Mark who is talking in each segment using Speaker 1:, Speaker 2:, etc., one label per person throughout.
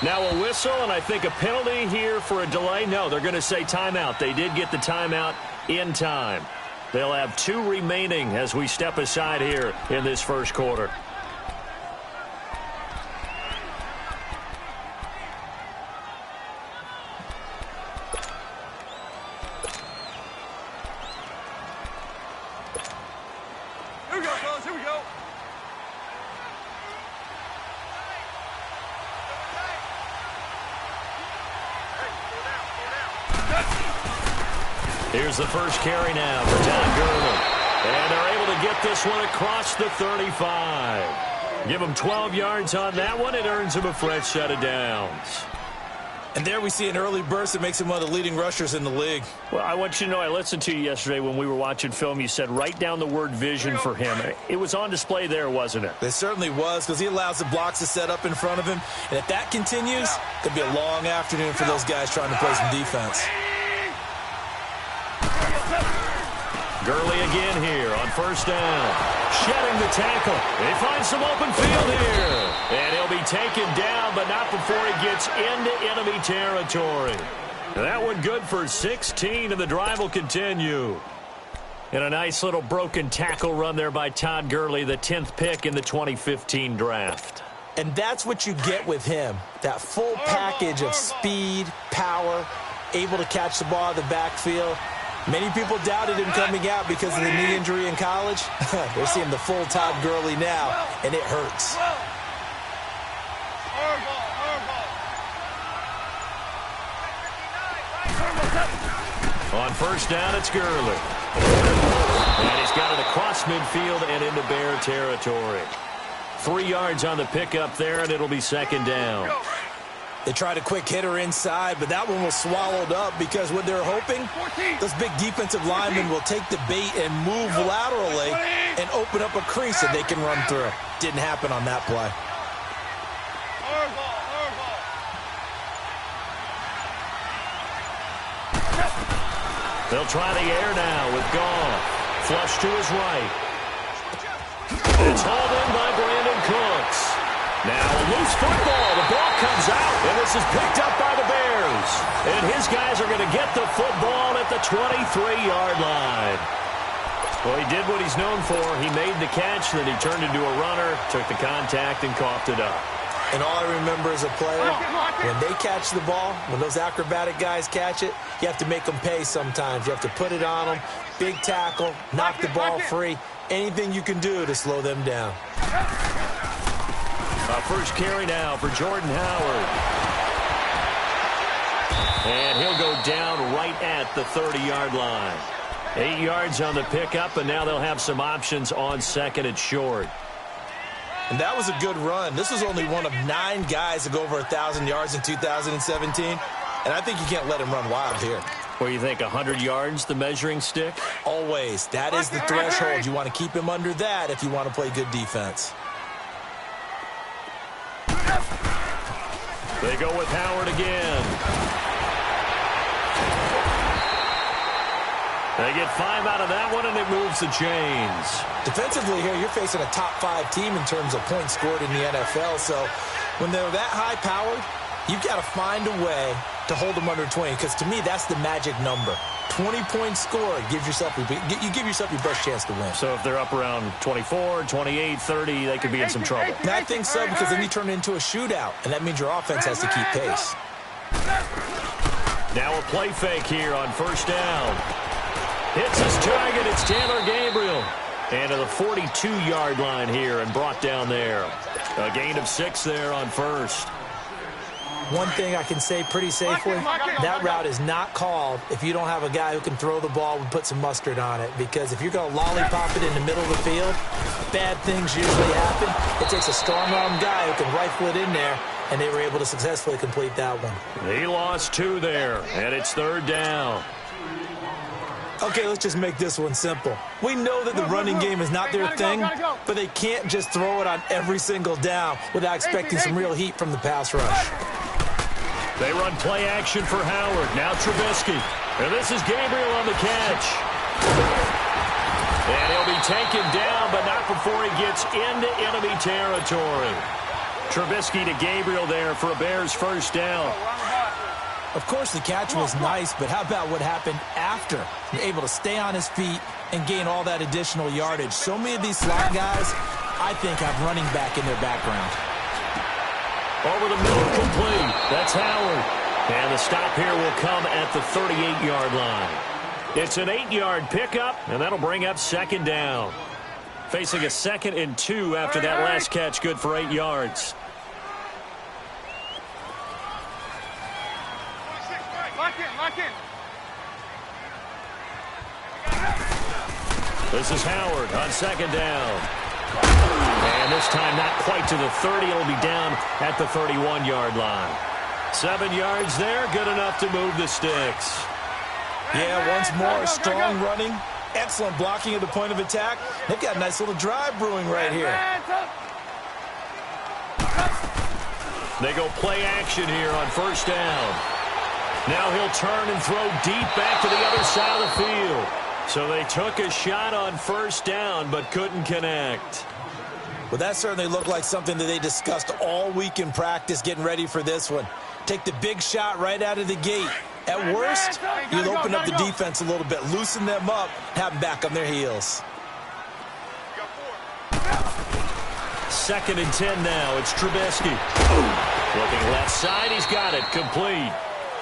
Speaker 1: Now a whistle, and I think a penalty here for a delay. No, they're going to say timeout. They did get the timeout in time. They'll have 2 remaining as we step aside here in this first quarter.
Speaker 2: Here we go, fellas. Here we go.
Speaker 1: Here's the first carry now for Todd Gurley. And they're able to get this one across the 35. Give them 12 yards on that one. It earns them a fresh set of downs.
Speaker 3: And there we see an early burst that makes him one of the leading rushers in the league.
Speaker 1: Well, I want you to know, I listened to you yesterday when we were watching film. You said write down the word vision for him. It was on display there, wasn't it?
Speaker 3: It certainly was, because he allows the blocks to set up in front of him. And if that continues, it could be a long afternoon for those guys trying to play some defense.
Speaker 1: Gurley again here on first down. Shedding the tackle. He finds some open field here. And he'll be taken down, but not before he gets into enemy territory. That one good for 16, and the drive will continue. And a nice little broken tackle run there by Todd Gurley, the 10th pick in the 2015 draft.
Speaker 3: And that's what you get with him, that full package of speed, power, able to catch the ball out of the backfield. Many people doubted him coming out because of the knee injury in college. They're seeing the full Todd Gurley now, and it hurts.
Speaker 1: On first down, it's Gurley. And he's got it across midfield and into Bear territory. 3 yards on the pickup there, and it'll be second down.
Speaker 3: They tried a quick hitter inside, but that one was swallowed up because what they're hoping, those big defensive linemen will take the bait and move laterally and open up a crease that they can run through. Didn't happen on that play.
Speaker 1: They'll try the air now with Goff. Flush to his right. It's hauled in by Brandon Cooks. Now a loose football. The ball comes out, and this is picked up by the Bears. And his guys are going to get the football at the 23-yard line. Well, he did what he's known for. He made the catch, then he turned into a runner, took the contact, and coughed it up.
Speaker 3: And all I remember as a player, when they catch the ball, when those acrobatic guys catch it, you have to make them pay sometimes. You have to put it on them, big tackle, knock the ball free, anything you can do to slow them down.
Speaker 1: First carry now for Jordan Howard. And he'll go down right at the 30-yard line. 8 yards on the pickup, and now they'll have some options on second and short.
Speaker 3: And that was a good run. This was only one of 9 guys to go over 1,000 yards in 2017. And I think you can't let him run wild here.
Speaker 1: What do you think, 100 yards, the measuring stick?
Speaker 3: Always. That is the threshold. You want to keep him under that if you want to play good defense.
Speaker 1: They go with Howard again. They get 5 out of that one, and it moves the chains.
Speaker 3: Defensively here, you're facing a top-5 team in terms of points scored in the NFL. So when they're that high-powered, you've got to find a way to hold them under 20, because to me, that's the magic number. 20 points scored gives yourself your best chance to win.
Speaker 1: So if they're up around 24, 28, 30, they could be in some trouble.
Speaker 3: And I think so, because then you turn it into a shootout, and that means your offense has to keep pace.
Speaker 1: Now a play fake here on first down. Hits his target. It's Taylor Gabriel. And to the 42-yard line here and brought down there. A gain of 6 there on first.
Speaker 3: One thing I can say pretty safely, that route is not called if you don't have a guy who can throw the ball and put some mustard on it. Because if you're going to lollipop it in the middle of the field, bad things usually happen. It takes a strong-arm guy who can rifle it in there, and they were able to successfully complete that one.
Speaker 1: He lost 2 there, and it's third down.
Speaker 3: Okay, let's just make this one simple. We know that the running game is not their thing, but they can't just throw it on every single down without expecting some real heat from the pass rush.
Speaker 1: They run play action for Howard. Now Trubisky. And this is Gabriel on the catch. And he'll be taken down, but not before he gets into enemy territory. Trubisky to Gabriel there for a Bears first down.
Speaker 3: Of course, the catch was nice, but how about what happened after? You're able to stay on his feet and gain all that additional yardage. So many of these slot guys, I think, have running back in their background.
Speaker 1: Over the middle, complete. That's Howard. And the stop here will come at the 38-yard line. It's an 8-yard pickup, and that'll bring up second down. Facing a 2nd and 2 after that last catch, good for 8 yards.
Speaker 2: Lock in.
Speaker 1: This is Howard on second down. And this time not quite to the 30. It'll be down at the 31-yard line. 7 yards there, good enough to move the sticks.
Speaker 3: Yeah, once more, strong running, excellent blocking at the point of attack. They've got a nice little drive brewing right here.
Speaker 1: They go play action here on first down. Now he'll turn and throw deep back to the other side of the field. So they took a shot on first down but couldn't connect.
Speaker 3: Well, that certainly looked like something that they discussed all week in practice getting ready for this one. Take the big shot right out of the gate. At worst, you'll open up the defense a little bit, loosen them up, have them back on their heels.
Speaker 1: 2nd and 10 now. It's Trubisky. Looking left side. He's got it. Complete.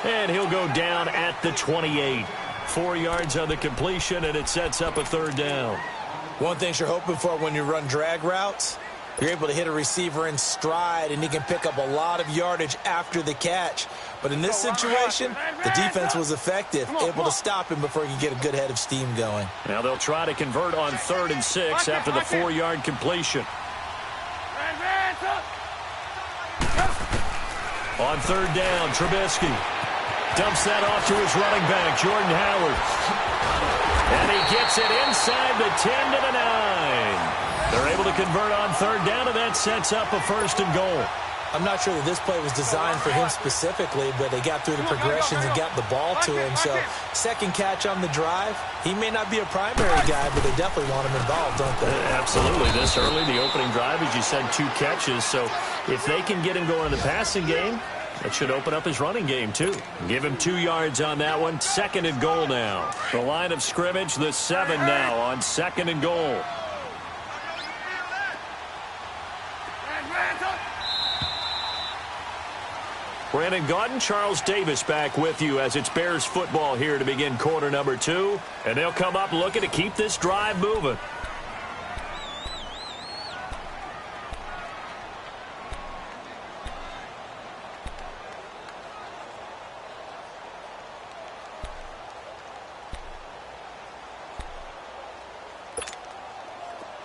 Speaker 1: And he'll go down at the 28. 4 yards on the completion, and it sets up a third down.
Speaker 3: One thing you're hoping for when you run drag routes, you're able to hit a receiver in stride, and he can pick up a lot of yardage after the catch. But in this situation, the defense was effective, able to stop him before he could get a good head of steam going.
Speaker 1: Now they'll try to convert on 3rd and 6 after the 4-yard completion. On 3rd down, Trubisky dumps that off to his running back, Jordan Howard. And he gets it inside the 10 to the 9. They're able to convert on 3rd down, and that sets up a 1st and goal.
Speaker 3: I'm not sure that this play was designed for him specifically, but they got through the progressions and got the ball to him. So, second catch on the drive. He may not be a primary guy, but they definitely want him involved, don't they?
Speaker 1: Absolutely. This early, the opening drive, as you said, 2 catches. So, if they can get him going in the passing game, that should open up his running game, too. Give him 2 yards on that one. 2nd and goal now. The line of scrimmage, the 7 now on 2nd and goal. Brandon Gaudin, Charles Davis back with you as it's Bears football here to begin quarter number 2. And they'll come up looking to keep this drive moving.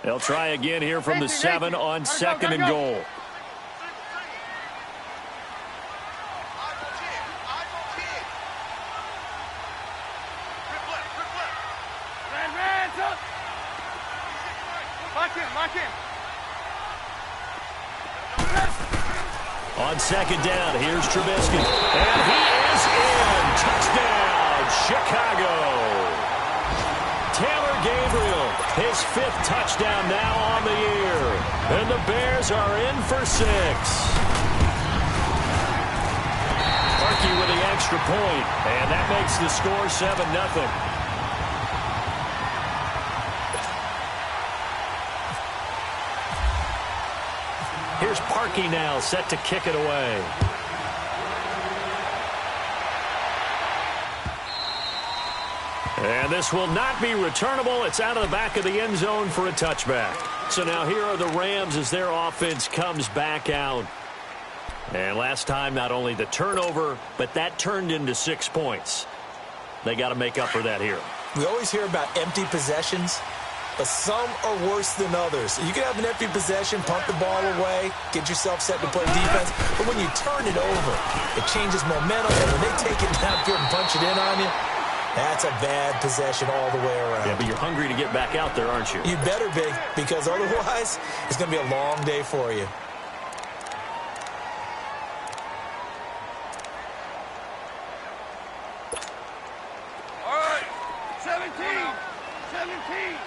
Speaker 1: They'll try again here from the 7 on 2nd and goal.
Speaker 2: Lock in.
Speaker 1: On 2nd down, here's Trubisky. And he is in. Touchdown, Chicago. Taylor Gabriel, his 5th touchdown now on the year. And the Bears are in for 6. Parkey with the extra point, and that makes the score 7-0. Here's Parkey now, set to kick it away. And this will not be returnable. It's out of the back of the end zone for a touchback. So now here are the Rams as their offense comes back out. And last time, not only the turnover, but that turned into 6 points. They got to make up for that here.
Speaker 3: We always hear about empty possessions, but some are worse than others. You can have an empty possession, punt the ball away, get yourself set to play defense, but when you turn it over, it changes momentum, and when they take it downfield and punch it in on you, that's a bad possession all the way around.
Speaker 1: Yeah, but you're hungry to get back out there, aren't you?
Speaker 3: You better be, because otherwise, it's going to be a long day for you.
Speaker 2: All right, 17. 17.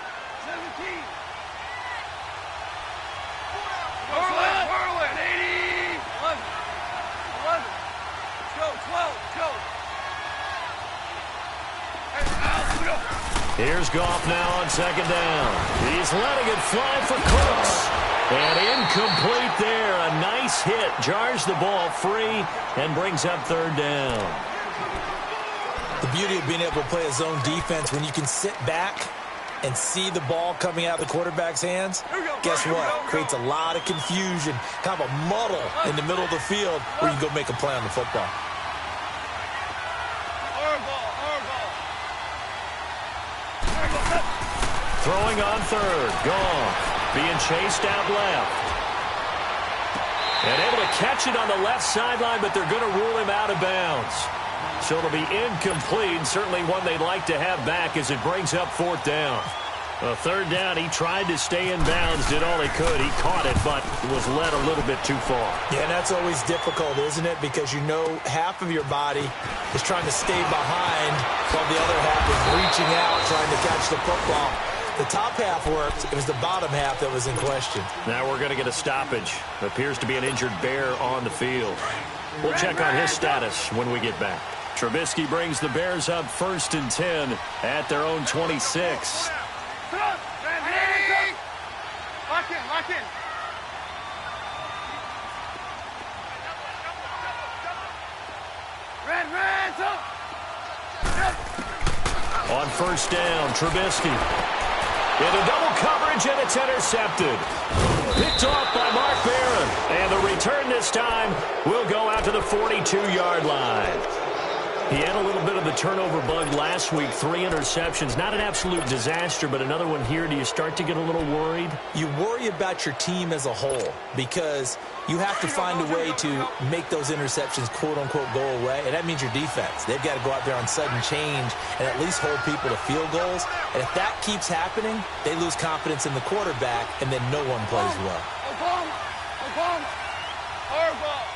Speaker 2: Whirl it, 80.
Speaker 1: Here's Goff now on second down. He's letting it fly for Cooks. And incomplete there. A nice hit. Jars the ball free and brings up third down.
Speaker 3: The beauty of being able to play a zone defense when you can sit back and see the ball coming out of the quarterback's hands, guess what? Creates a lot of confusion, kind of a muddle in the middle of the field where you can go make a play on the football.
Speaker 1: Throwing on third. Goff being chased out left. And able to catch it on the left sideline, but they're going to rule him out of bounds. So it'll be incomplete, certainly one they'd like to have back as it brings up fourth down. Third down, he tried to stay in bounds, did all he could. He caught it, but was led a little bit too far. Yeah,
Speaker 3: and that's always difficult, isn't it? Because you know half of your body is trying to stay behind while the other half is reaching out, trying to catch the football. The top half worked. It was the bottom half that was in question.
Speaker 1: Now we're going to get a stoppage. Appears to be an injured Bear on the field. We'll check on his status when we get back. Trubisky brings the Bears up 1st and 10 at their own 26.
Speaker 2: Lock in, lock in. Red,
Speaker 1: on first down, Trubisky. Into double coverage, and it's intercepted. Picked off by Mark Barron. And the return this time will go out to the 42-yard line. He had a little bit of the turnover bug last week, 3 interceptions. Not an absolute disaster, but another one here. Do you start to get a little worried?
Speaker 3: You worry about your team as a whole because you have to find a way to make those interceptions, quote-unquote, go away, and that means your defense. They've got to go out there on sudden change and at least hold people to field goals. And if that keeps happening, they lose confidence in the quarterback, and then no one plays well.
Speaker 2: Oklahoma. Horrible.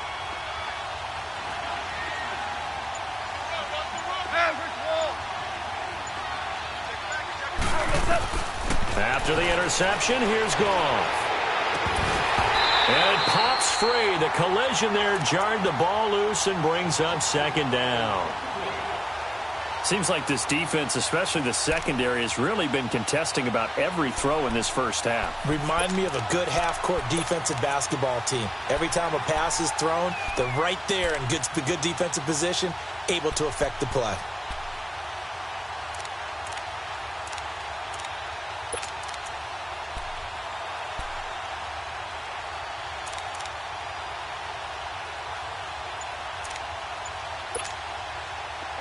Speaker 1: After the interception, here's Goff. And it pops free. The collision there jarred the ball loose and brings up second down. Seems like this defense, especially the secondary, has really been contesting about every throw in this first half.
Speaker 3: Remind me of a good half-court defensive basketball team. Every time a pass is thrown, they're right there in good defensive position, able to affect the play.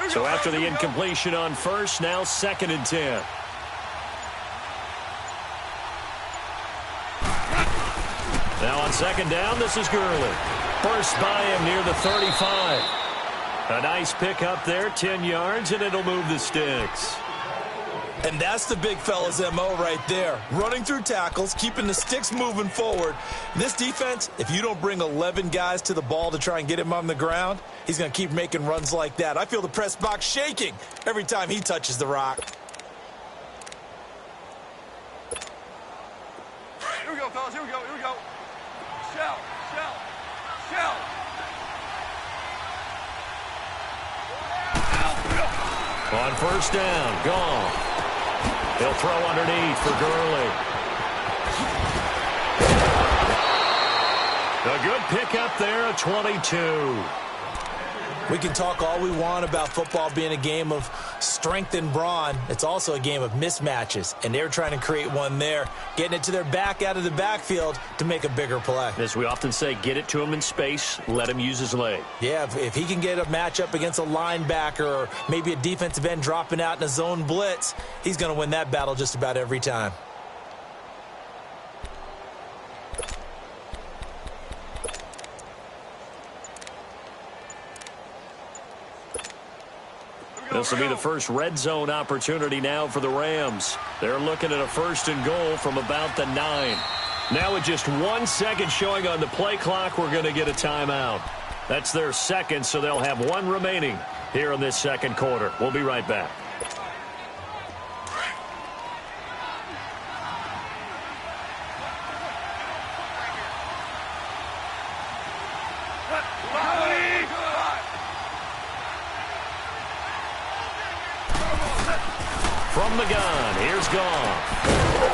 Speaker 1: So after the incompletion on first, now 2nd and 10. Now on second down, this is Gurley. Burst by him near the 35. A nice pick up there, 10 yards, and it'll move the sticks.
Speaker 3: And that's the big fella's MO right there. Running through tackles, keeping the sticks moving forward. This defense, if you don't bring 11 guys to the ball to try and get him on the ground, he's going to keep making runs like that. I feel the press box shaking every time he touches the rock.
Speaker 2: Here we go, fellas. Here we go. Shell.
Speaker 1: On first down, Goff. He'll throw underneath for Gurley. A good pickup there at 22.
Speaker 3: We can talk all we want about football being a game of strength and brawn. It's also a game of mismatches, and they're trying to create one there, getting it to their back out of the backfield to make a bigger play.
Speaker 1: As we often say, get it to him in space, let him use his leg.
Speaker 3: Yeah, if he can get a matchup against a linebacker or maybe a defensive end dropping out in a zone blitz, he's going to win that battle just about every time.
Speaker 1: This will be the first red zone opportunity now for the Rams. They're looking at a 1st and goal from about the 9. Now with just 1 second showing on the play clock, we're going to get a timeout. That's their second, so they'll have 1 remaining here in this second quarter. We'll be right back. From the gun. Here's Goff.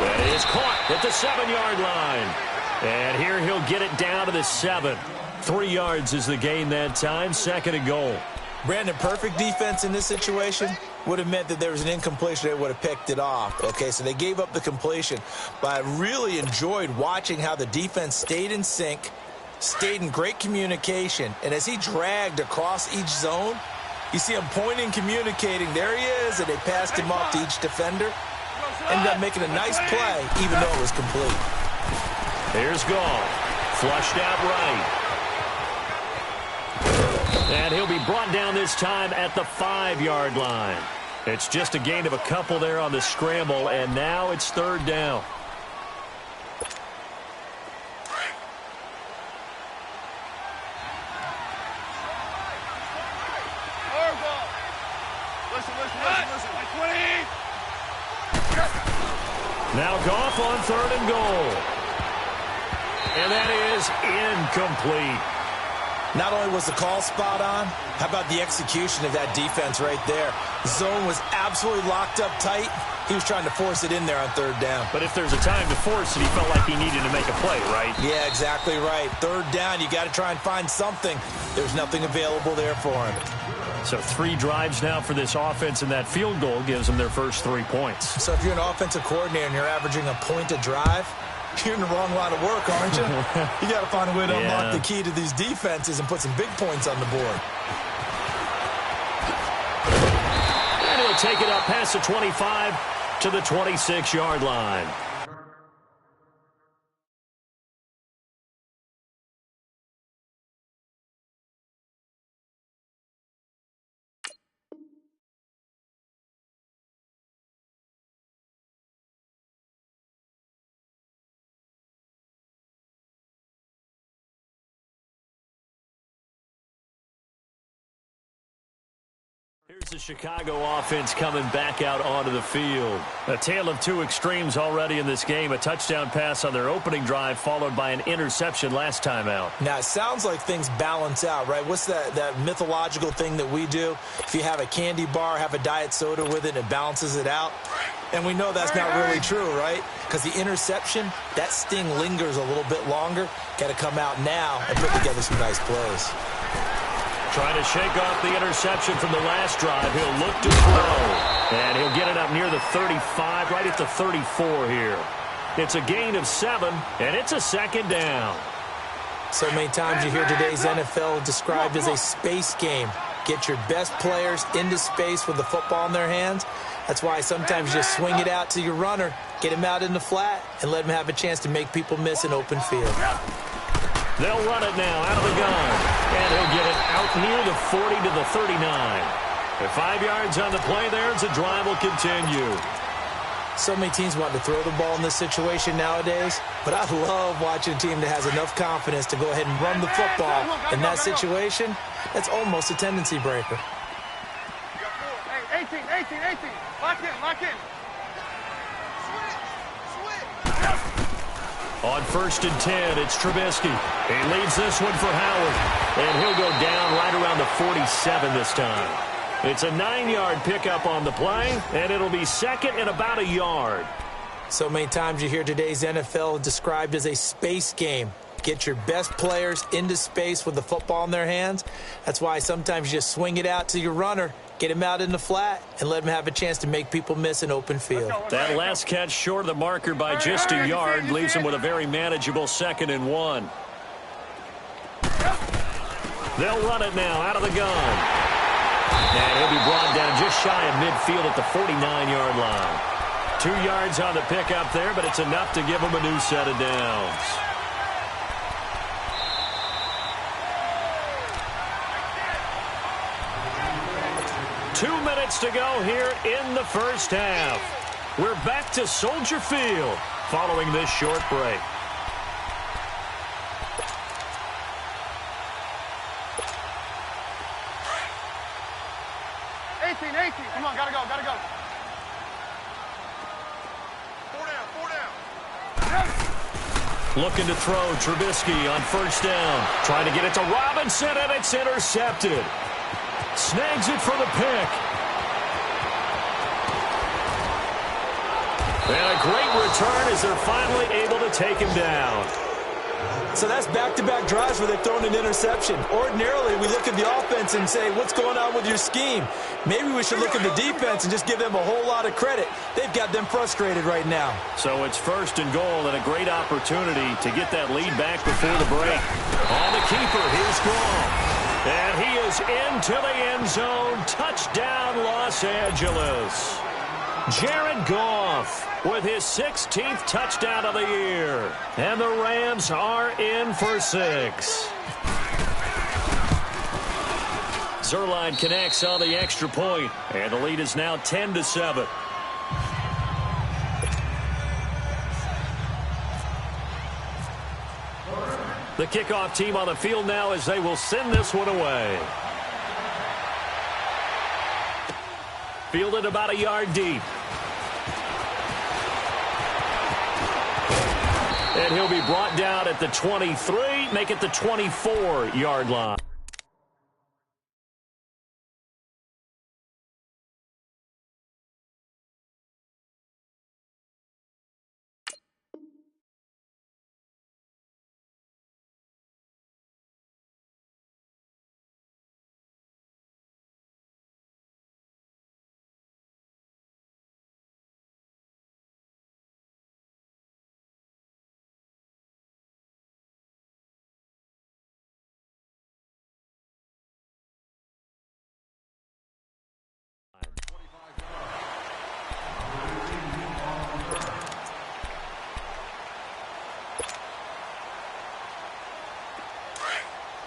Speaker 1: That is caught at the 7-yard line. And here he'll get it down to the 7. 3 yards is the gain that time. 2nd and goal.
Speaker 3: Brandon, perfect defense in this situation would have meant that there was an incompletion that would have picked it off. Okay, so they gave up the completion. But I really enjoyed watching how the defense stayed in sync, stayed in great communication, and as he dragged across each zone, you see him pointing, communicating. There he is, and they passed him off to each defender. Ended up making a nice play, even though it was complete.
Speaker 1: Here's Goff. Flushed out right. And he'll be brought down this time at the 5-yard line. It's just a gain of a couple there on the scramble, and now it's 3rd down. Now Goff on 3rd and goal. And that is incomplete.
Speaker 3: Not only was the call spot on, how about the execution of that defense right there? The zone was absolutely locked up tight. He was trying to force it in there on 3rd down.
Speaker 1: But if there's a time to force it, he felt like he needed to make a play, right?
Speaker 3: Yeah, exactly right. 3rd down, you got to try and find something. There's nothing available there for him.
Speaker 1: So 3 drives now for this offense, and that field goal gives them their first 3 points.
Speaker 3: So if you're an offensive coordinator and you're averaging a point a drive, you're in the wrong line of work, aren't you? You got to find a way to unlock the key to these defenses and put some big points on the board.
Speaker 1: And he'll take it up past the 25 to the 26-yard line. Here's the Chicago offense coming back out onto the field. A tale of 2 extremes already in this game. A touchdown pass on their opening drive, followed by an interception last time out.
Speaker 3: Now, it sounds like things balance out, right? What's that mythological thing that we do? If you have a candy bar, have a diet soda with it, it balances it out. And we know that's not really true, right? Because the interception, that sting lingers a little bit longer. Got to come out now and put together some nice plays.
Speaker 1: Trying to shake off the interception from the last drive. He'll look to throw. And he'll get it up near the 35, right at the 34 here. It's a gain of 7, and it's a 2nd down.
Speaker 3: So many times you hear today's NFL described as a space game. Get your best players into space with the football in their hands. That's why sometimes you just swing it out to your runner, get him out in the flat, and let him have a chance to make people miss an open field.
Speaker 1: They'll run it now out of the gun. And he'll get it out near the 40 to the 39. At 5 yards on the play there as the drive will continue.
Speaker 3: So many teams want to throw the ball in this situation nowadays, but I love watching a team that has enough confidence to go ahead and run the football. In that situation, that's almost a tendency breaker.
Speaker 2: Hey, 18. Lock in.
Speaker 1: On 1st and 10, it's Trubisky. He leaves this one for Howard. And he'll go down right around the 47 this time. It's a 9-yard pickup on the play, and it'll be 2nd and about a yard.
Speaker 3: So many times you hear today's NFL described as a space game. Get your best players into space with the football in their hands. That's why sometimes you just swing it out to your runner, get him out in the flat, and let him have a chance to make people miss an open field.
Speaker 1: That last catch short of the marker by just a yard leaves him with a very manageable 2nd and 1. They'll run it now out of the gun. And he'll be brought down just shy of midfield at the 49-yard line. 2 yards on the pickup there, but it's enough to give him a new set of downs. Two minutes to go here in the first half. We're back to Soldier Field following this short break.
Speaker 2: Come on, gotta go. 4 down.
Speaker 1: Looking to throw, Trubisky on 1st down. Trying to get it to Robinson, and it's intercepted. Snags it for the pick. And a great return as they're finally able to take him down.
Speaker 3: So that's back-to-back drives where they've thrown an interception. Ordinarily, we look at the offense and say, what's going on with your scheme? Maybe we should look at the defense and just give them a whole lot of credit. They've got them frustrated right now.
Speaker 1: So it's 1st and goal and a great opportunity to get that lead back before the break. On the keeper, here's Goff. And he is into the end zone. Touchdown, Los Angeles. Jared Goff with his 16th touchdown of the year. And the Rams are in for 6. Zerline connects on the extra point, and the lead is now 10-7. The kickoff team on the field now as they will send this one away. Fielded about a yard deep. And he'll be brought down at the 23, make it the 24-yard line.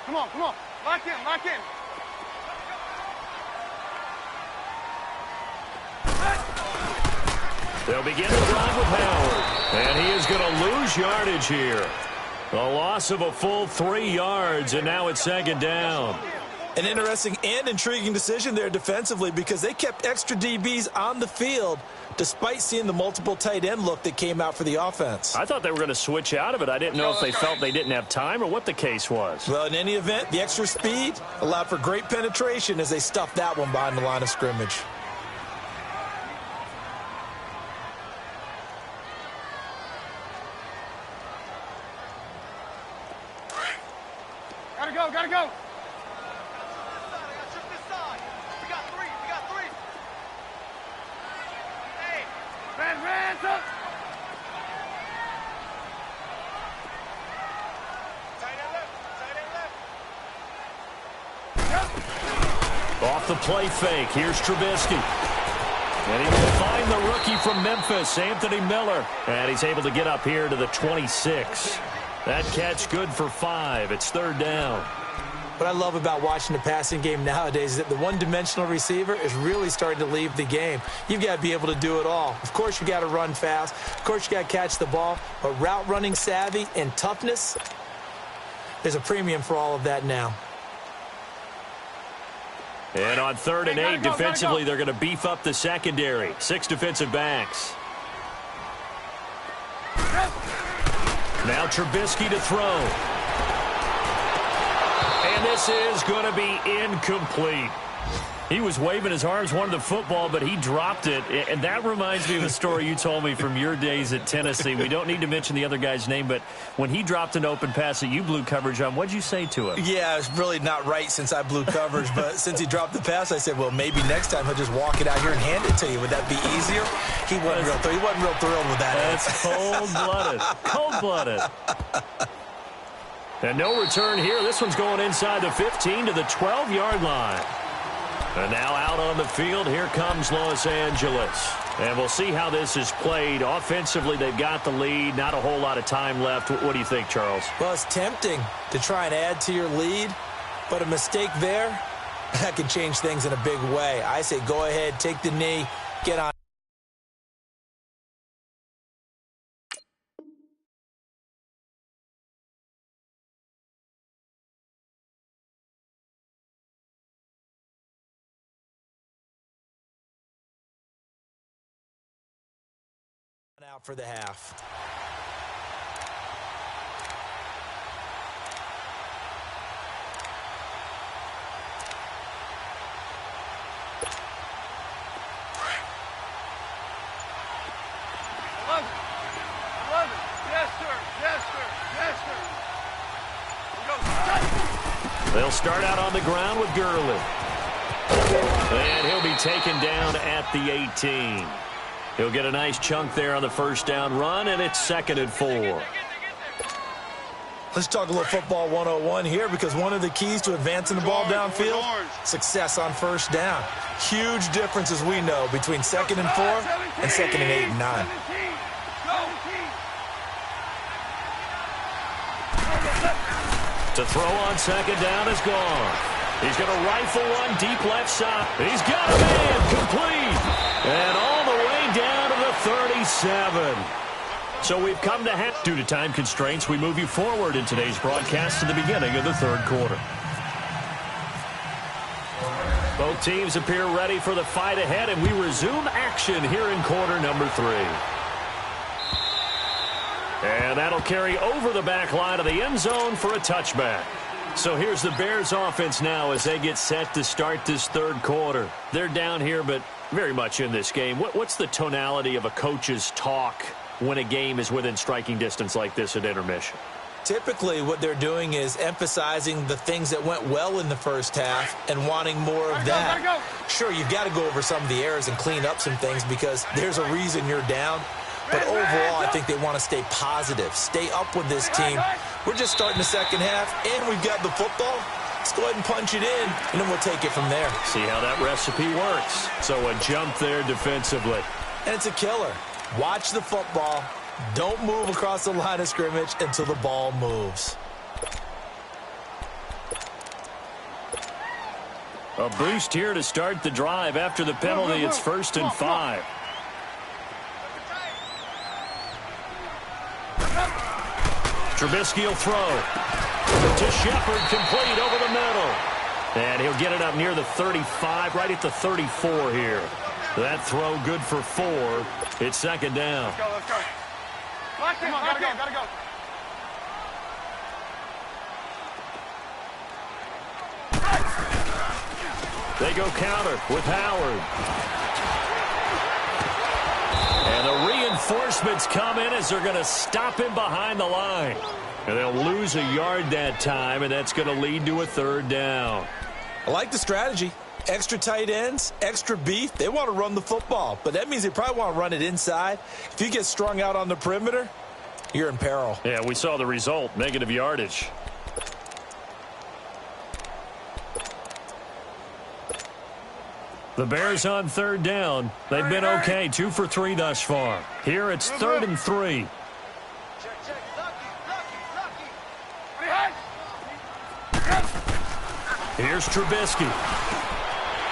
Speaker 2: Come on, come on. Lock in, lock in.
Speaker 1: They'll begin the drive with Howard. And he is going to lose yardage here. A loss of a full 3 yards, and now it's 2nd down.
Speaker 3: An interesting and intriguing decision there defensively because they kept extra DBs on the field despite seeing the multiple tight end look that came out for the offense.
Speaker 1: I thought they were going to switch out of it. I didn't know if they felt they didn't have time or what the case was.
Speaker 3: Well, in any event, the extra speed allowed for great penetration as they stuffed that one behind the line of scrimmage.
Speaker 2: Gotta go, gotta go. Hands up.
Speaker 1: Off the play fake, here's Trubisky. And he will find the rookie from Memphis, Anthony Miller. And he's able to get up here to the 26. That catch good for 5. It's 3rd down.
Speaker 3: What I love about watching the passing game nowadays is that the one-dimensional receiver is really starting to leave the game. You've got to be able to do it all. Of course, you got to run fast. Of course, you got to catch the ball. But route running savvy and toughness, there's a premium for all of that now.
Speaker 1: And on 3rd and 8, defensively, they're going to beef up the secondary. 6 defensive backs. Now Trubisky to throw. And this is going to be incomplete. He was waving his arms, wanted the football, but he dropped it. And that reminds me of a story you told me from your days at Tennessee. We don't need to mention the other guy's name, but when he dropped an open pass that you blew coverage on, what'd you say to him?
Speaker 3: Yeah, it's really not right since I blew coverage, but since he dropped the pass, I said, well, maybe next time he'll just walk it out here and hand it to you. Would that be easier? He wasn't real thrilled with that.
Speaker 1: That's cold-blooded. Cold-blooded. And no return here. This one's going inside the 15 to the 12-yard line. And now out on the field, here comes Los Angeles. And we'll see how this is played. Offensively, they've got the lead. Not a whole lot of time left. What do you think, Charles?
Speaker 3: Well, it's tempting to try and add to your lead, but a mistake there, that can change things in a big way. I say go ahead, take the knee, get on. Out for the half.
Speaker 1: They'll start out on the ground with Gurley. And he'll be taken down at the 18. He'll get a nice chunk there on the first down run, and it's 2nd and 4.
Speaker 3: Let's talk a little football 101 here, because one of the keys to advancing the ball downfield, success on first down. Huge difference, as we know, between 2nd and 4 and 2nd and 8 and 9.
Speaker 1: To throw on 2nd down is gone. He's going to rifle one deep left side. He's got a man complete. And all the way down to the 37. So we've come to half. Due to time constraints, we move you forward in today's broadcast to the beginning of the 3rd quarter. Both teams appear ready for the fight ahead, and we resume action here in quarter number 3. And that'll carry over the back line of the end zone for a touchback. So here's the Bears offense now as they get set to start this 3rd quarter. They're down here, but very much in this game. What's the tonality of a coach's talk when a game is within striking distance like this at intermission?
Speaker 3: Typically, what they're doing is emphasizing the things that went well in the first half and wanting more of that. Sure, you've got to go over some of the errors and clean up some things, because there's a reason you're down. But overall, I think they want to stay positive, stay up with this team. We're just starting the second half, and we've got the football. Let's go ahead and punch it in, and then we'll take it from there.
Speaker 1: See how that recipe works. So a jump there defensively.
Speaker 3: And it's a killer. Watch the football. Don't move across the line of scrimmage until the ball moves.
Speaker 1: A boost here to start the drive. After the penalty, it's 1st and 5. Trubisky will throw to Shepard, complete over the middle. And he'll get it up near the 35, right at the 34 here. That throw good for 4. It's 2nd down.
Speaker 2: Let's go, let's go. Lock in, gotta go, gotta go.
Speaker 1: They go counter with Howard. And the reinforcements come in as they're going to stop him behind the line. And they'll lose a yard that time, and that's going to lead to a 3rd down.
Speaker 3: I like the strategy. Extra tight ends, extra beef. They want to run the football, but that means they probably want to run it inside. If you get strung out on the perimeter, you're in peril.
Speaker 1: Yeah, we saw the result, negative yardage. The Bears on 3rd down. They've been okay, 2 for 3 thus far. Here it's 3rd and 3. Here's Trubisky.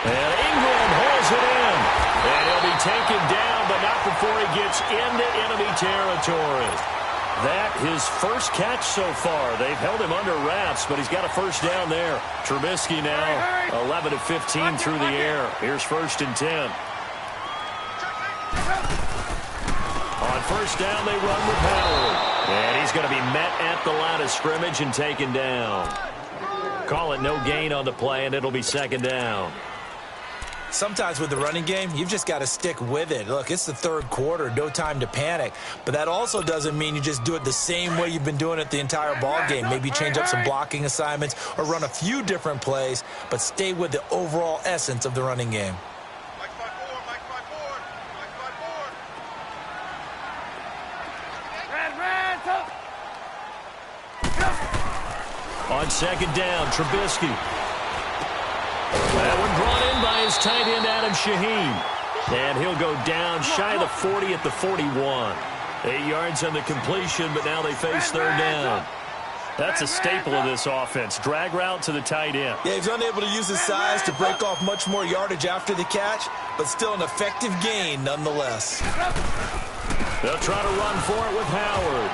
Speaker 1: And Ingram holds it in. And he'll be taken down, but not before he gets into enemy territory. That his first catch so far. They've held him under wraps, but he's got a first down there. Trubisky now 11 of 15 through the air. Here's 1st and 10. On first down, they run with Howard. And he's going to be met at the line of scrimmage and taken down. Call it no gain on the play, and it'll be 2nd down.
Speaker 3: Sometimes with the running game, you've just got to stick with it. Look, it's the 3rd quarter, no time to panic. But that also doesn't mean you just do it the same way you've been doing it the entire ball game. Maybe change up some blocking assignments or run a few different plays, but stay with the overall essence of the running game.
Speaker 1: On 2nd down, Trubisky. That one brought in by his tight end, Adam Shaheen. And he'll go down shy of the 40 at the 41. 8 yards on the completion, but now they face 3rd down. That's a staple of this offense. Drag route to the tight end.
Speaker 3: Yeah, he's unable to use his size to break off much more yardage after the catch, but still an effective gain nonetheless.
Speaker 1: They'll try to run for it with Howard.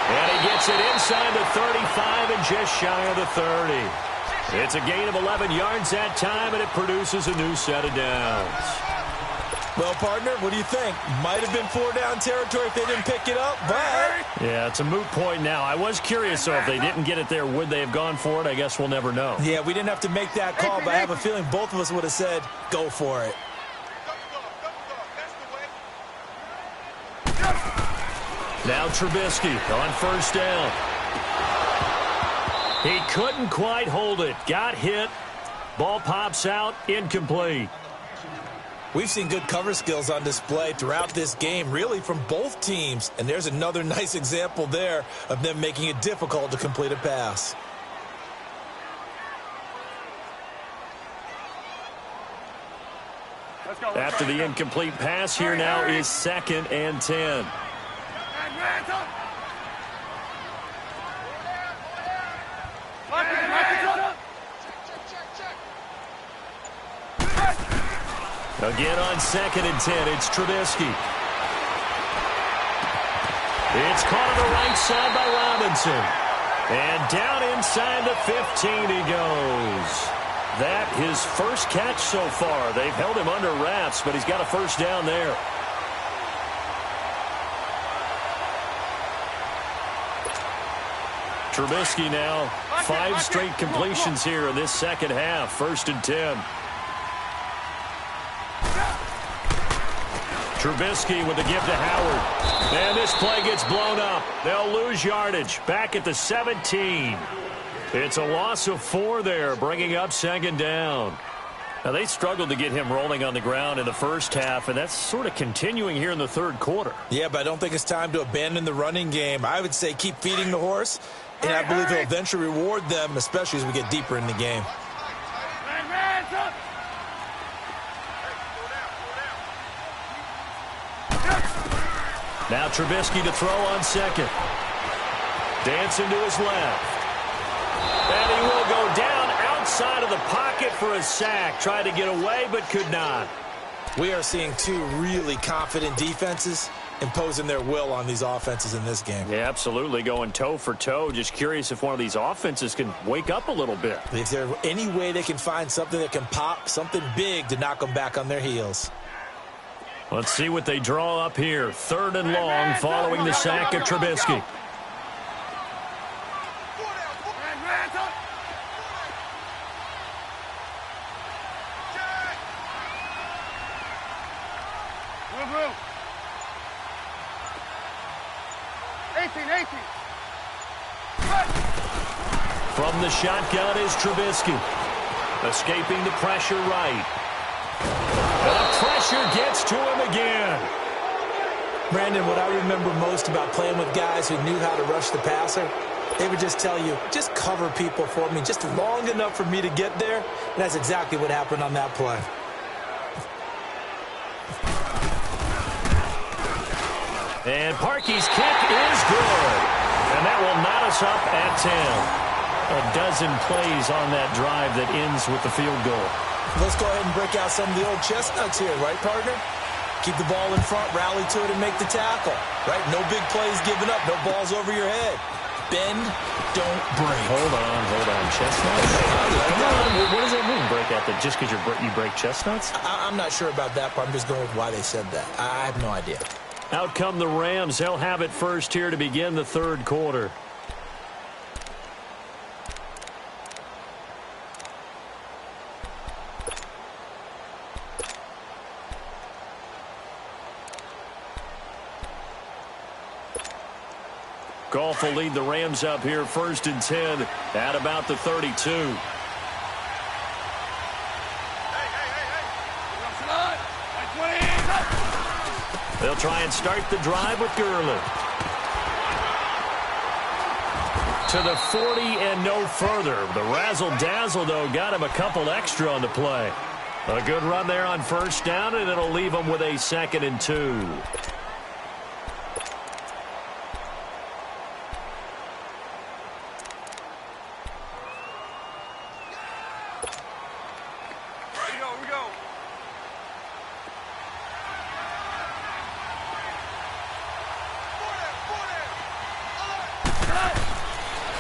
Speaker 1: And he gets it inside the 35 and just shy of the 30. It's a gain of 11 yards that time, and it produces a new set of downs.
Speaker 3: Well, partner, what do you think? Might have been 4-down territory if they didn't pick it up, but...
Speaker 1: Yeah, it's a moot point now. I was curious, so if they didn't get it there, would they have gone for it? I guess we'll never know.
Speaker 3: Yeah, we didn't have to make that call, but I have a feeling both of us would have said, go for it.
Speaker 1: Now Trubisky on first down. He couldn't quite hold it. Got hit. Ball pops out. Incomplete.
Speaker 3: We've seen good cover skills on display throughout this game, really from both teams. And there's another nice example there of them making it difficult to complete a pass.
Speaker 1: After the incomplete pass, here now is 2nd and 10. Again on 2nd and 10, it's Trubisky. It's caught on the right side by Robinson. And down inside the 15 he goes. That his first catch so far. They've held him under wraps, but he's got a first down there. Trubisky now, 5 straight completions here in this second half. 1st and 10. Trubisky with the give to Howard. And this play gets blown up. They'll lose yardage. Back at the 17. It's a loss of 4 there, bringing up 2nd down. Now, they struggled to get him rolling on the ground in the first half, and that's sort of continuing here in the 3rd quarter.
Speaker 3: Yeah, but I don't think it's time to abandon the running game. I would say keep feeding the horse, and I believe he'll eventually reward them, especially as we get deeper in the game.
Speaker 1: Now Trubisky to throw on 2nd. Dancing to his left. And he will go down outside of the pocket for a sack. Tried to get away, but could not.
Speaker 3: We are seeing 2 really confident defenses imposing their will on these offenses in this game.
Speaker 1: Yeah, absolutely. Going toe for toe. Just curious if one of these offenses can wake up a little bit.
Speaker 3: If there's any way they can find something that can pop, something big to knock them back on their heels.
Speaker 1: Let's see what they draw up here. 3rd and long following the sack of Trubisky. From the shotgun is Trubisky. Escaping the pressure right. And the pressure gets to him again.
Speaker 3: Brandon, what I remember most about playing with guys who knew how to rush the passer, they would just tell you, just cover people for me, just long enough for me to get there. And that's exactly what happened on that play.
Speaker 1: And Parkey's kick is good. And that will knot us up at 10. A dozen plays on that drive that ends with the field goal.
Speaker 3: Let's go ahead and break out some of the old chestnuts here, right, partner? Keep the ball in front, rally to it, and make the tackle, right? No big plays given up, no balls over your head. Bend, don't break.
Speaker 1: Hold on. Chestnuts? Come on. What does that mean, break out? That just because you break chestnuts?
Speaker 3: I'm not sure about that part. I'm just going with why they said that. I have no idea.
Speaker 1: Out come the Rams. They'll have it first here to begin the 3rd quarter. Goff will lead the Rams up here 1st and 10 at about the 32. They'll try and start the drive with Gurley. To the 40 and no further. The razzle-dazzle, though, got him a couple extra on the play. A good run there on 1st down, and it'll leave him with a 2nd and 2.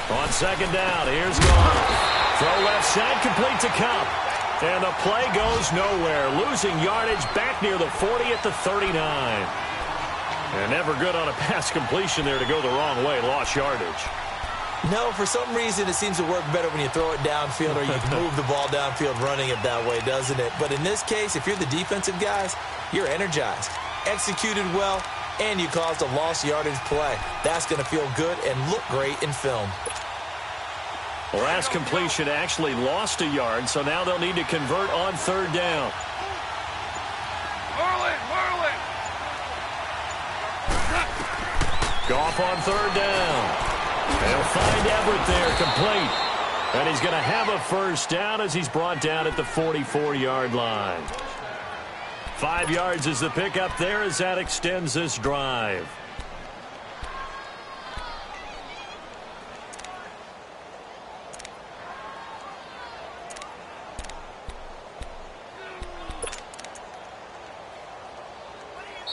Speaker 1: On 2nd down, here's Goff. Throw left side, complete to Cup. And the play goes nowhere. Losing yardage back near the 40 at the 39. And never good on a pass completion there to go the wrong way. Lost yardage.
Speaker 3: No, for some reason it seems to work better when you throw it downfield or you move the ball downfield running it that way, doesn't it? But in this case, if you're the defensive guys, you're energized. Executed well, and you caused a lost yardage play. That's going to feel good and look great in film.
Speaker 1: The last completion actually lost a yard, so now they'll need to convert on third down. Goff on third down. They'll find Everett there, complete. And he's going to have a first down as he's brought down at the 44-yard line. 5 yards is the pickup there as that extends this drive.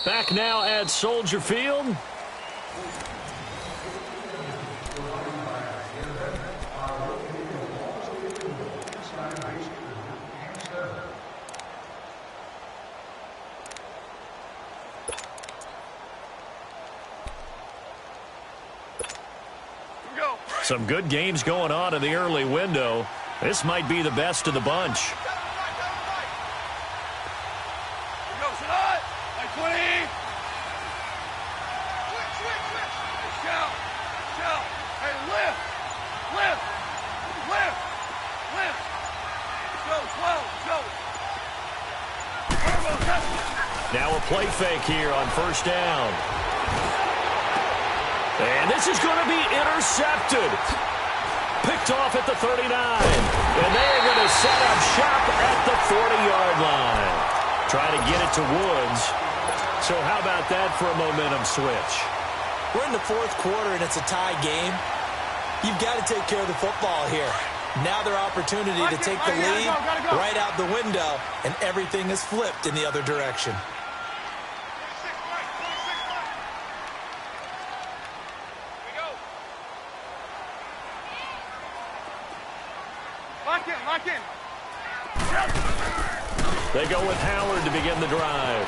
Speaker 1: Back now at Soldier Field. Some good games going on in the early window. This might be the best of the bunch. Now a play fake here on first down. And this is going to be intercepted. Picked off at the 39. And they're going to set up shop at the 40-yard line. Try to get it to Woods. So how about that for a momentum switch?
Speaker 3: We're in the fourth quarter, and it's a tie game. You've got to take care of the football here. Now their opportunity to take the lead right out the window, and everything is flipped in the other direction.
Speaker 2: Lock in.
Speaker 1: They go with Howard to begin the drive.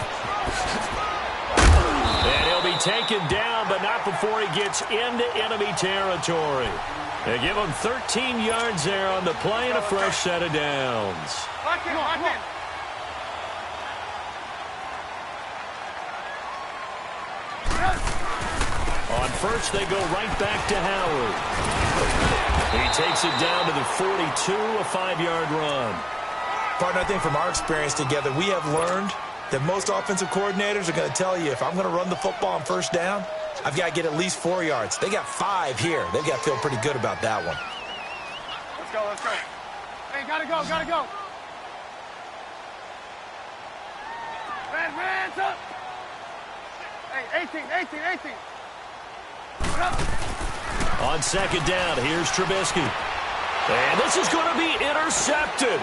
Speaker 1: And he'll be taken down, but not before he gets into enemy territory. They give him 13 yards there on the play and a fresh set of downs.
Speaker 2: Lock in.
Speaker 1: On first, they go right back to Howard. He takes it down to the 42, a 5-yard run.
Speaker 3: Partner, I think from our experience together, we have learned that most offensive coordinators are going to tell you, if I'm going to run the football on first down, I've got to get at least 4 yards. They got 5 here. They've got to feel pretty good about that one.
Speaker 2: Let's go. Hey, gotta go. Hands up. Hey, 18. Put up.
Speaker 1: On second down, here's Trubisky. And this is going to be intercepted.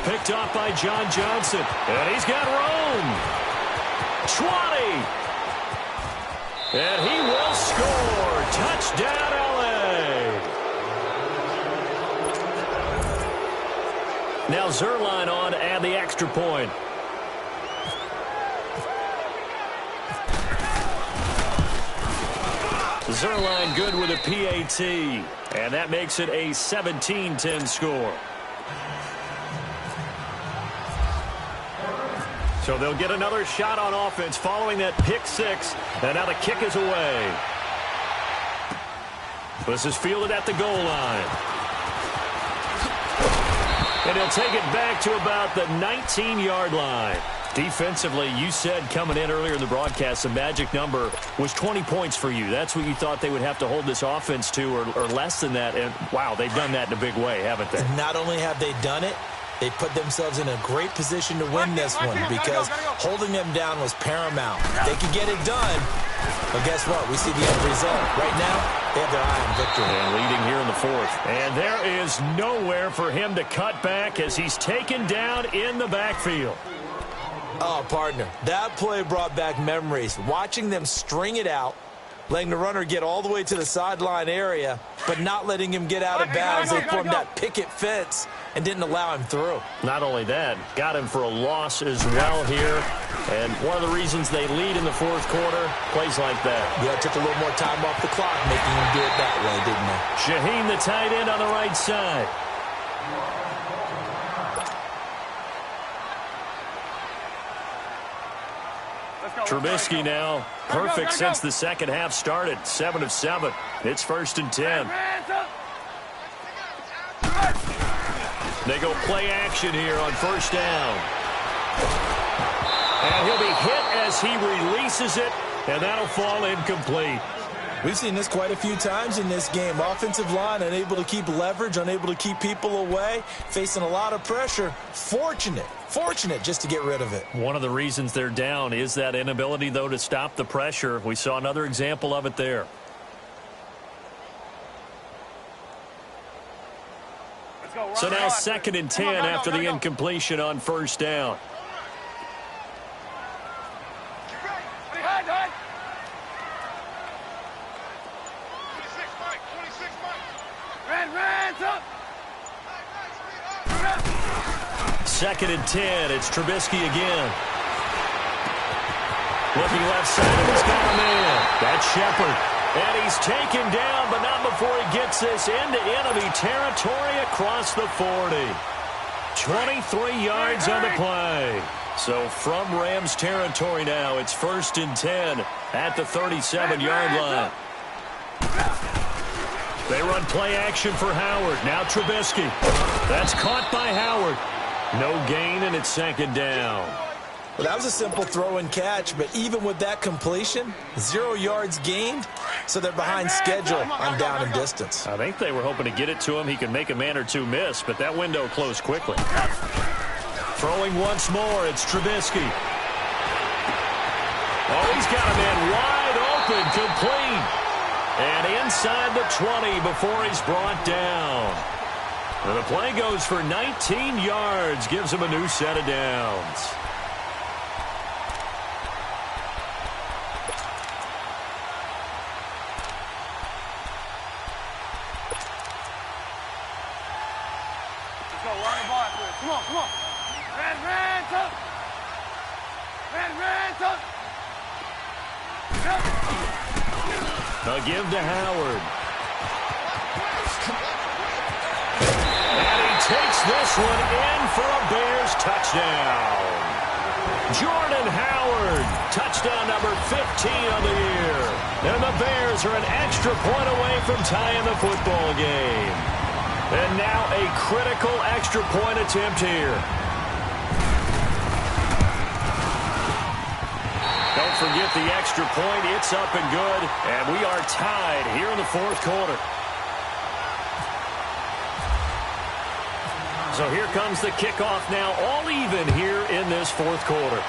Speaker 1: Picked off by John Johnson. And he's got room. 20. And he will score. Touchdown, L.A. Now Zerline on to add the extra point. Zerline good with a PAT, and that makes it a 17-10 score. So they'll get another shot on offense following that pick six, and now the kick is away. This is fielded at the goal line. And he'll take it back to about the 19-yard line. Defensively, you said coming in earlier in the broadcast, the magic number was 20 points for you. That's what you thought they would have to hold this offense to, or less than that. And, wow, they've done that in a big way, haven't they?
Speaker 3: Not only have they done it, they put themselves in a great position to win this one because holding them down was paramount. They could get it done, but guess what? We see the end result. Right now, they have their eye on victory.
Speaker 1: And leading here in the fourth. And there is nowhere for him to cut back as he's taken down in the backfield.
Speaker 3: Oh, partner, that play brought back memories. Watching them string it out, letting the runner get all the way to the sideline area, but not letting him get out of bounds. They formed that picket fence and didn't allow him through.
Speaker 1: Not only that, got him for a loss as well here. And one of the reasons they lead in the fourth quarter, plays like that.
Speaker 3: Yeah, took a little more time off the clock, making him do it that way, didn't they?
Speaker 1: Shaheen, the tight end on the right side.
Speaker 2: Let's go.
Speaker 1: Trubisky now, perfect since the second half started, 7 of 7. It's 1st and 10. They go play action here on 1st down. And he'll be hit as he releases it, and that'll fall incomplete.
Speaker 3: We've seen this quite a few times in this game. Offensive line unable to keep leverage, unable to keep people away, facing a lot of pressure. Fortunate just to get rid of it.
Speaker 1: One of the reasons they're down is that inability, though, to stop the pressure. We saw another example of it there. So now 2nd and 10 after the incompletion on 1st down. Second and 10. It's Trubisky again. Looking left side, and he's got a man. That's Shepard. And he's taken down, but not before he gets this into enemy territory across the 40. 23 yards on the play. So from Rams territory now, it's 1st and 10 at the 37-yard line. They run play action for Howard. Now Trubisky. That's caught by Howard. No gain, and it's 2nd down.
Speaker 3: Well, that was a simple throw and catch, but even with that completion, 0 yards gained, so they're behind schedule on down and distance.
Speaker 1: I think they were hoping to get it to him. He could make a man or two miss, but that window closed quickly. Throwing once more, it's Trubisky. Oh, he's got a man wide open, complete. And inside the 20 before he's brought down. And the play goes for 19 yards, gives him a new set of downs.
Speaker 2: Let's go, run the ball after it. Come on. Ran, tuck.
Speaker 1: They'll give to Howard. Takes this one in for a Bears touchdown. Jordan Howard, touchdown number 15 on the year. And the Bears are an extra point away from tying the football game. And now a critical extra point attempt here. Don't forget the extra point. It's up and good. And we are tied here in the 4th quarter. So here comes the kickoff now, all even here in this 4th quarter.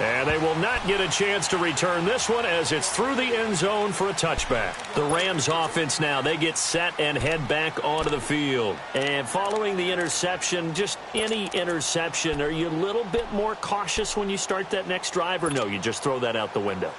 Speaker 1: And they will not get a chance to return this one as it's through the end zone for a touchback. The Rams offense now, they get set and head back onto the field. And following the interception, just any interception, are you a little bit more cautious when you start that next drive, or no, you just throw that out the window?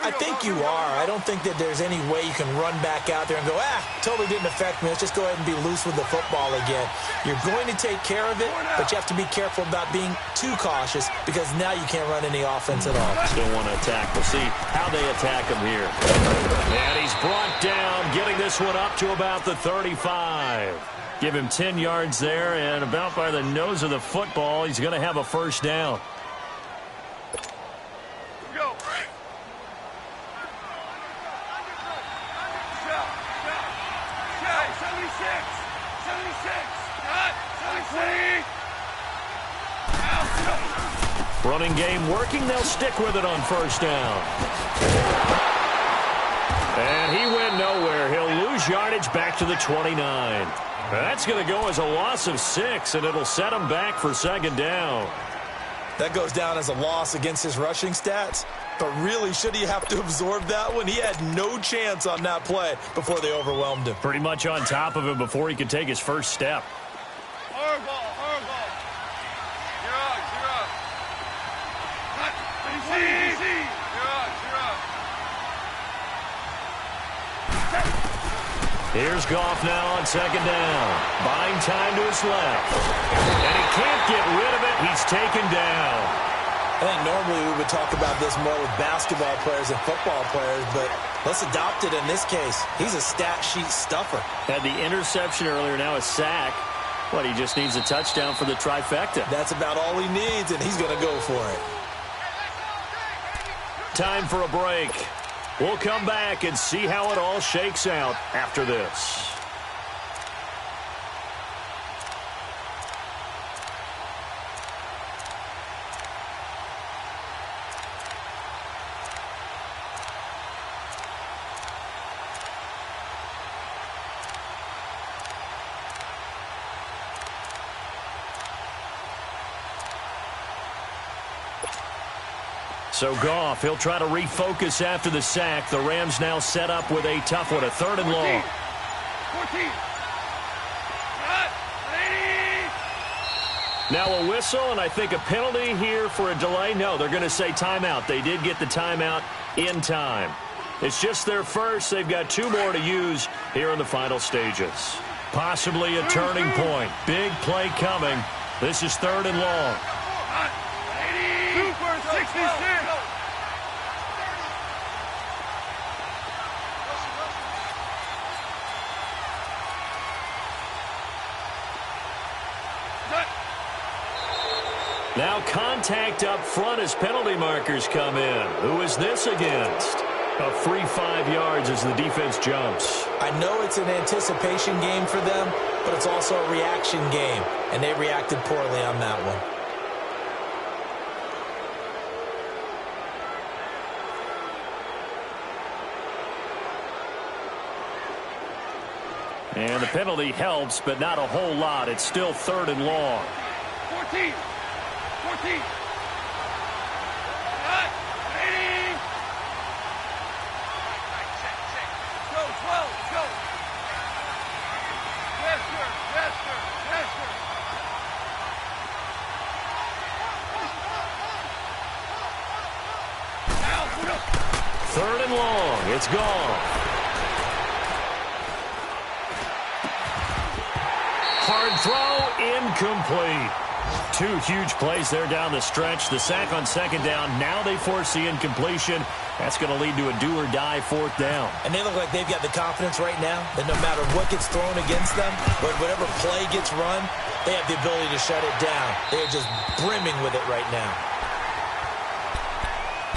Speaker 3: I think you are. I don't think that there's any way you can run back out there and go, totally didn't affect me. Let's just go ahead and be loose with the football again. You're going to take care of it, but you have to be careful about being too cautious because now you can't run any offense at all.
Speaker 1: Still want to attack. We'll see how they attack him here. And he's brought down, getting this one up to about the 35. Give him 10 yards there, and about by the nose of the football, he's going to have a 1st down. Running game working. They'll stick with it on 1st down. And he went nowhere. He'll lose yardage back to the 29. That's going to go as a loss of 6, and it'll set him back for 2nd down.
Speaker 3: That goes down as a loss against his rushing stats. But really, should he have to absorb that one? He had no chance on that play before they overwhelmed him.
Speaker 1: Pretty much on top of him before he could take his first step.
Speaker 2: Hard ball. Easy. You're up.
Speaker 1: Here's Goff now on 2nd down. Buying time to his left. And he can't get rid of it. He's taken down.
Speaker 3: I think normally we would talk about this more with basketball players and football players, but let's adopt it in this case. He's a stat sheet stuffer.
Speaker 1: Had the interception earlier, now a sack. But he just needs a touchdown for the trifecta.
Speaker 3: That's about all he needs, and he's going to go for it.
Speaker 1: Time for a break. We'll come back and see how it all shakes out after this. So Goff, he'll try to refocus after the sack. The Rams now set up with a tough one, a 3rd and long.
Speaker 2: 14.
Speaker 1: Now a whistle, and I think a penalty here for a delay. No, they're going to say timeout. They did get the timeout in time. It's just their first. They've got 2 more to use here in the final stages. Possibly a turning point. Big play coming. This is 3rd and long.
Speaker 2: 66.
Speaker 1: Now contact up front as penalty markers come in. Who is this against? A free 5 yards as the defense jumps.
Speaker 3: I know it's an anticipation game for them, but it's also a reaction game, and they reacted poorly on that one.
Speaker 1: And the penalty helps, but not a whole lot. It's still 3rd and long.
Speaker 2: 14. Go, 12, go. Faster.
Speaker 1: 3rd and long. It's gone. Hard throw, incomplete. 2 huge plays there down the stretch. The sack on 2nd down. Now they force the incompletion. That's going to lead to a do-or-die 4th down.
Speaker 3: And they look like they've got the confidence right now that no matter what gets thrown against them, whatever play gets run, they have the ability to shut it down. They're just brimming with it right now.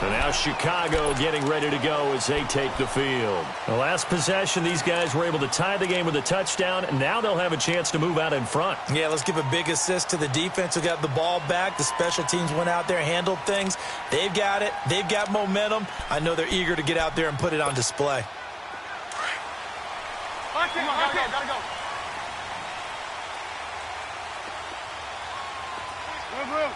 Speaker 1: So now Chicago getting ready to go as they take the field. The last possession, these guys were able to tie the game with a touchdown, and now they'll have a chance to move out in front.
Speaker 3: Yeah, let's give a big assist to the defense who got the ball back. The special teams went out there, handled things. They've got it. They've got momentum. I know they're eager to get out there and put it on display.
Speaker 2: Gotta go. Move.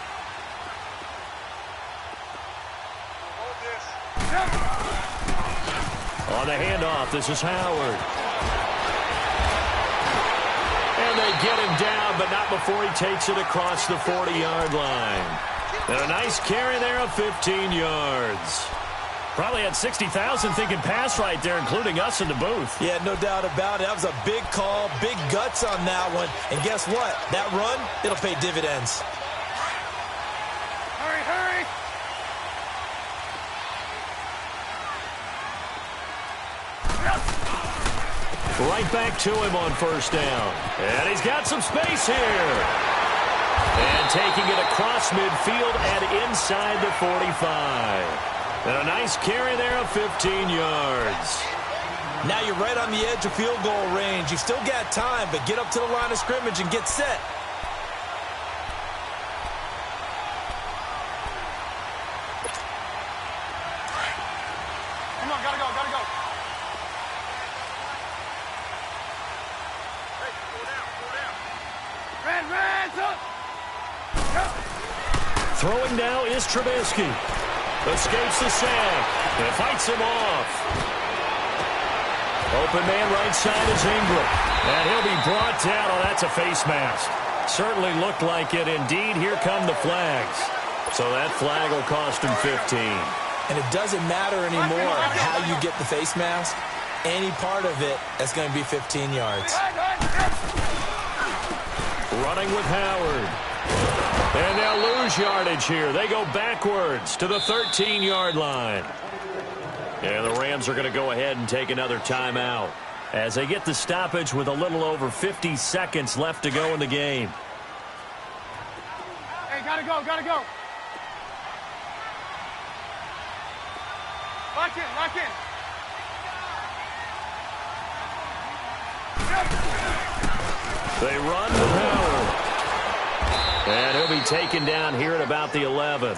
Speaker 1: On the handoff, this is Howard. And they get him down, but not before he takes it across the 40-yard line. And a nice carry there of 15 yards. Probably had 60,000 thinking pass right there, including us in the booth.
Speaker 3: Yeah, no doubt about it. That was a big call, big guts on that one. And guess what? That run, it'll pay dividends.
Speaker 2: Hurry.
Speaker 1: Right back to him on 1st down. And he's got some space here. And taking it across midfield and inside the 45. And a nice carry there of 15 yards.
Speaker 3: Now you're right on the edge of field goal range. You've still got time, but get up to the line of scrimmage and get set.
Speaker 2: Come on, gotta go.
Speaker 1: Throwing now is Trubisky. Escapes the sack. And fights him off. Open man right side is Ingram. And he'll be brought down. Oh, that's a face mask. Certainly looked like it. Indeed, here come the flags. So that flag will cost him 15.
Speaker 3: And it doesn't matter anymore how you get the face mask. Any part of it, that's going to be 15 yards.
Speaker 1: Running with Howard. And they'll lose yardage here. They go backwards to the 13-yard line. And the Rams are going to go ahead and take another timeout. as they get the stoppage with a little over 50 seconds left to go in the game.
Speaker 2: Hey, gotta go, gotta go. Lock in, lock in.
Speaker 1: They run with Howard. And he'll be taken down here at about the 11.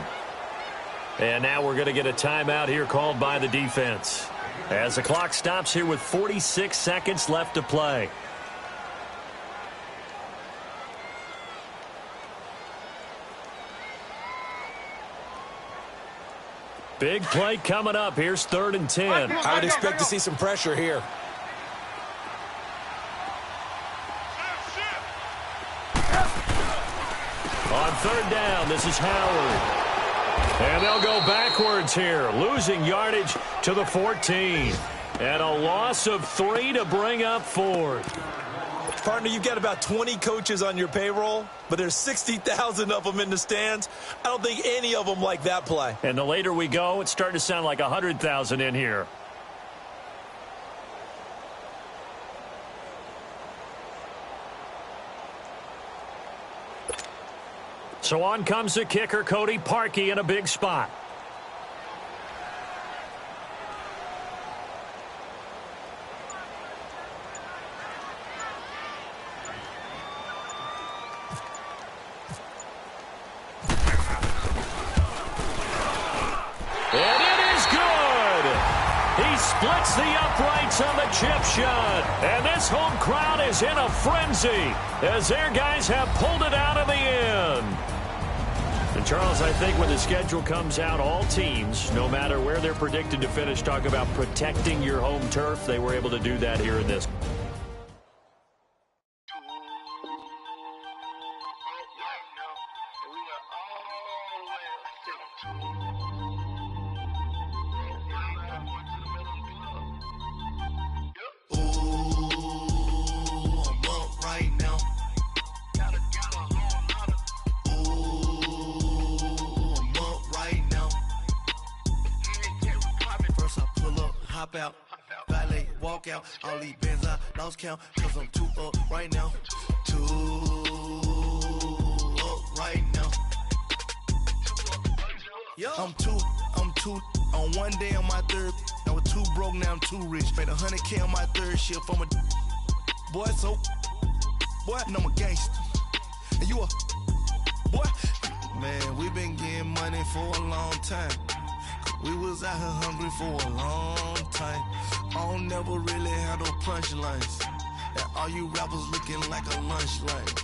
Speaker 1: And now we're going to get a timeout here called by the defense, as the clock stops here with 46 seconds left to play. Big play coming up. Here's 3rd and 10.
Speaker 3: I would expect to see some pressure here.
Speaker 1: On 3rd down, this is Howard. And they'll go backwards here, losing yardage to the 14. And a loss of 3 to bring up 4th.
Speaker 3: Partner, you've got about 20 coaches on your payroll, but there's 60,000 of them in the stands. I don't think any of them like that play.
Speaker 1: And the later we go, it's starting to sound like 100,000 in here. So on comes the kicker, Cody Parkey, in a big spot. And it is good. He splits the uprights on the chip shot. And this home crowd is in a frenzy as their guys have pulled it out in the end. And Charles, I think when the schedule comes out, all teams, no matter where they're predicted to finish, talk about protecting your home turf. They were able to do that here in this.
Speaker 4: Out, valet, walk out, all these bands I lost count, cause I'm too up right now, too up right now. I'm too, on one day on my 3rd, I was too broke, now I'm too rich, made 100K on my 3rd shift from a boy, so, boy, and I'm a gangster, and you a, boy, man, we been getting money for a long time. We was out here hungry for a long time. I don't never really have no punchlines. And all you rappers looking like a lunch line.